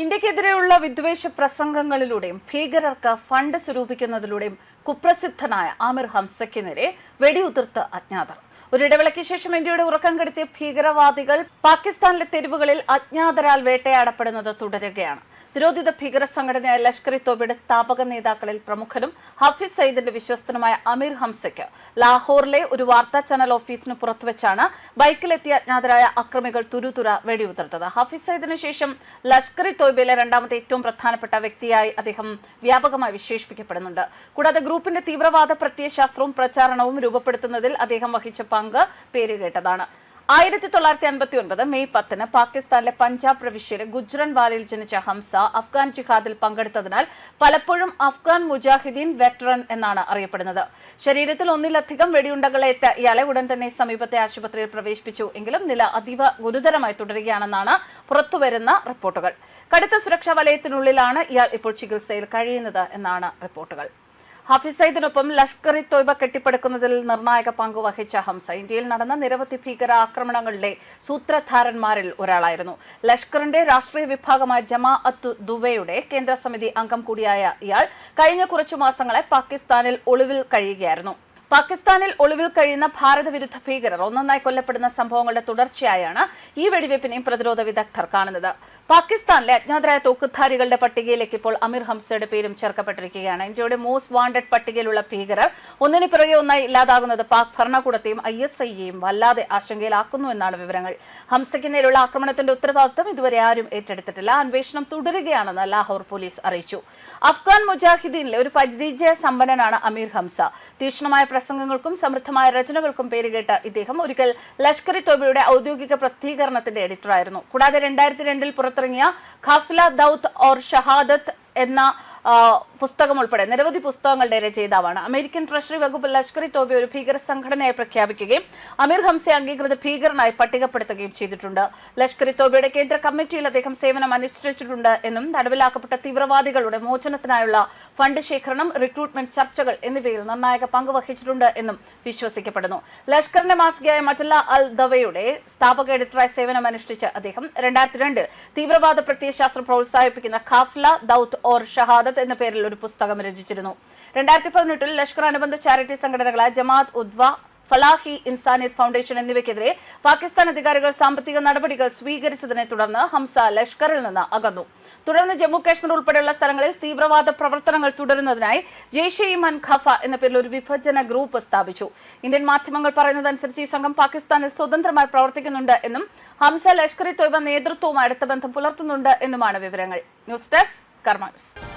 ഇന്ത്യക്കെതിരെയുള്ള വിദ്വേഷ പ്രസംഗങ്ങളിലൂടെയും ഭീകരർക്ക് ഫണ്ട് സ്വരൂപിക്കുന്നതിലൂടെയും കുപ്രസിദ്ധനായ ആമിർ ഹംസയ്ക്ക് നേരെ വെടിയുതിർത്ത് അജ്ഞാതർ. ഒരിടവേളയ്ക്ക് ശേഷം ഇന്ത്യയുടെ ഉറക്കം കെടുത്തിയ ഭീകരവാദികൾ പാകിസ്ഥാനിലെ തെരുവുകളിൽ അജ്ഞാതരാൽ വേട്ടയാടപ്പെടുന്നത് തുടരുകയാണ്. നിരോധിത ഭീകര സംഘടനയായ ലഷ്കർ-ഇ-തോബയുടെ സ്ഥാപക നേതാക്കളിൽ പ്രമുഖനും ഹഫീസ് സയ്യിദിന്റെ വിശ്വസ്തനുമായ അമീർ ഹംസയ്ക്ക് ലാഹോറിലെ ഒരു വാർത്താ ചാനൽ ഓഫീസിന് പുറത്തുവച്ചാണ് ബൈക്കിലെത്തിയ അജ്ഞാതരായ അക്രമികൾ തുരുതുര വെടിയുതിർത്തത്. ഹഫീസ് സയ്യിദിന് ശേഷം ലഷ്കർ-ഇ-തോബയിലെ രണ്ടാമത്തെ ഏറ്റവും പ്രധാനപ്പെട്ട വ്യക്തിയായി അദ്ദേഹം വ്യാപകമായി വിശേഷിപ്പിക്കപ്പെടുന്നുണ്ട്. കൂടാതെ ഗ്രൂപ്പിന്റെ തീവ്രവാദ പ്രത്യയശാസ്ത്രവും പ്രചാരണവും രൂപപ്പെടുത്തുന്നതിൽ അദ്ദേഹം വഹിച്ച പങ്ക് പേരുകേട്ടതാണ്. 1959 മെയ് 10 പാകിസ്ഥാനിലെ പഞ്ചാബ് പ്രവിശ്യയിലെ ഗുജ്റൻവാലിൽ ജനിച്ച ഹംസ അഫ്ഗാൻ ജിഹാദിൽ പങ്കെടുത്തതിനാൽ പലപ്പോഴും അഫ്ഗാൻ മുജാഹിദീൻ വെറ്ററൻ എന്നാണ് അറിയപ്പെടുന്നത്. ശരീരത്തിൽ ഒന്നിലധികം വെടിയുണ്ടകളേറ്റ ഇയാളെ ഉടൻ തന്നെ സമീപത്തെ ആശുപത്രിയിൽ പ്രവേശിപ്പിച്ചു. എങ്കിലും നില അതീവ ഗുരുതരമായി തുടരുകയാണെന്നാണ് പുറത്തുവരുന്ന റിപ്പോർട്ടുകൾ. കടുത്ത സുരക്ഷാ വലയത്തിനുള്ളിലാണ് ഇയാൾ ഇപ്പോൾ ചികിത്സയിൽ കഴിയുന്നത് എന്നാണ് റിപ്പോർട്ടുകൾ. ഹഫീസ് സയ്യിദിനൊപ്പം ലഷ്കർ-ഇ-തോയ്ബ കെട്ടിപ്പടുക്കുന്നതിൽ നിർണായക പങ്ക് വഹിച്ച ഹംസ ഇന്ത്യയിൽ നടന്ന നിരവധി ഭീകര ആക്രമണങ്ങളുടെ സൂത്രധാരന്മാരിൽ ഒരാളായിരുന്നു. ലഷ്കറിന്റെ രാഷ്ട്രീയ വിഭാഗമായ ജമാഅത്ത് ദുവയുടെ കേന്ദ്ര സമിതി അംഗം കൂടിയായ ഇയാൾ കഴിഞ്ഞ കുറച്ചു മാസങ്ങളെ പാകിസ്ഥാനിൽ ഒളിവിൽ കഴിയുകയായിരുന്നു. പാകിസ്ഥാനിൽ ഒളിവിൽ കഴിയുന്ന ഭാരതവിരുദ്ധ ഭീകരർ ഒന്നൊന്നായി കൊല്ലപ്പെടുന്ന സംഭവങ്ങളുടെ തുടർച്ചയായാണ് ഈ വെടിവയ്പ്പിനെയും പ്രതിരോധ വിദഗ്ധർ കാണുന്നത്. പാകിസ്ഥാനിലെ അജ്ഞാതരായ തോക്കുധാരികളുടെ പട്ടികയിലേക്ക് ഇപ്പോൾ അമീർ ഹംസയുടെ പേരും ചേർക്കപ്പെട്ടിരിക്കുകയാണ്. ഇന്ത്യയുടെ മോസ്റ്റ് വാണ്ടഡ് പട്ടികയിലുള്ള ഭീകരർ ഒന്നിന് പിറകെ ഒന്നായി ഇല്ലാതാകുന്നത് പാക് ഭരണകൂടത്തെയും ISIയെയും വല്ലാതെ ആശങ്കയിലാക്കുന്നു എന്നാണ് വിവരങ്ങൾ. ഹംസയ്ക്ക് നേരെയുള്ള ആക്രമണത്തിന്റെ ഉത്തരവാദിത്തം ഇതുവരെ ആരും ഏറ്റെടുത്തിട്ടില്ല. അന്വേഷണം തുടരുകയാണെന്ന് ലാഹോർ പോലീസ് അറിയിച്ചു. അഫ്ഗാൻ മുജാഹിദീനിലെ ഒരു പരിചയ സമ്പന്നനാണ് അമീർ ഹംസ. തീക്ഷ്ണമായ പ്രസംഗങ്ങൾക്കും സമൃദ്ധമായ രചനകൾക്കും പേരുകേട്ട ഇദ്ദേഹം ഒരിക്കൽ ലഷ്കർ-ഇ-തോബയുടെ ഔദ്യോഗിക പ്രസിദ്ധീകരണത്തിന്റെ എഡിറ്ററായിരുന്നു. കൂടാതെ 2002 പുറത്തിറങ്ങിയ ഖാഫില ദൗത്ത് ഓർ ഷഹാദത്ത് എന്ന പുസ്തകം ഉൾപ്പെടെ നിരവധി പുസ്തകങ്ങളുടെ രചയിതാവാണ്. അമേരിക്കൻ ട്രഷറി വകുപ്പ് ലഷ്കർ-ഇ-തോബ ഒരു ഭീകര സംഘടനയായി പ്രഖ്യാപിക്കുകയും അമീർ ഹംസയെ അംഗീകൃത ഭീകരനായി പട്ടികപ്പെടുത്തുകയും ചെയ്തിട്ടുണ്ട്. ലഷ്കർ-ഇ-തോബയുടെ കേന്ദ്ര കമ്മിറ്റിയിൽ അദ്ദേഹം സേവനം അനുഷ്ഠിച്ചിട്ടുണ്ട് എന്നും തടവിലാക്കപ്പെട്ട തീവ്രവാദികളുടെ മോചനത്തിനായുള്ള ഫണ്ട് ശേഖരണം, റിക്രൂട്ട്മെന്റ് ചർച്ചകൾ എന്നിവയിൽ നിർണായക പങ്ക് വഹിച്ചിട്ടുണ്ട് എന്നും വിശ്വസിക്കപ്പെടുന്നു. ലഷ്കറിന്റെ മാസികയായ മജല്ല അൽ ദവയുടെ സ്ഥാപക എഡിറ്ററായി സേവനം അനുഷ്ഠിച്ച അദ്ദേഹം 2002 തീവ്രവാദ പ്രത്യയശാസ്ത്രം പ്രോത്സാഹിപ്പിക്കുന്ന ഖാഫില ദൗത്ത് ഓർ ഷഹാദത്ത് എന്ന പേരിൽ ഒരു പുസ്തകം രചിച്ചിരുന്നു. 2018 ലഷ്കർ അനുബന്ധ ചാരിറ്റി സംഘടനകളായ ജമാഅത്ത് ഉദ്വ, ഫലാഹി ഇൻസാനിയത്ത് ഫൗണ്ടേഷൻ എന്നിവയ്ക്കെതിരെ പാകിസ്ഥാൻ അധികാരികൾ സാമ്പത്തിക നടപടികൾ സ്വീകരിച്ചതിനെ തുടർന്ന് ഹംസ ലഷ്കറിൽ നിന്ന് അകന്നു. തുടർന്ന് ജമ്മു കാശ്മീർ ഉൾപ്പെടെയുള്ള സ്ഥലങ്ങളിൽ തീവ്രവാദ പ്രവർത്തനങ്ങൾ തുടരുന്നതിനായി ജെയ്ഷെ-ഇ-മൻഖഫ എന്ന പേരിൽ ഒരു വിഭജന ഗ്രൂപ്പ് സ്ഥാപിച്ചു. ഇന്ത്യൻ മാധ്യമങ്ങൾ പറയുന്നതനുസരിച്ച് ഈ സംഘം പാകിസ്ഥാനിൽ സ്വതന്ത്രമായി പ്രവർത്തിക്കുന്നുണ്ട് എന്നും ഹംസ ലഷ്കർ-ഇ-തോയ്ബ നേതൃത്വവുമായി അടുത്ത ബന്ധം പുലർത്തുന്നുണ്ട് എന്നുമാണ് വിവരങ്ങൾ. ന്യൂസ് ഡെസ്ക് കർമ്മ ന്യൂസ്.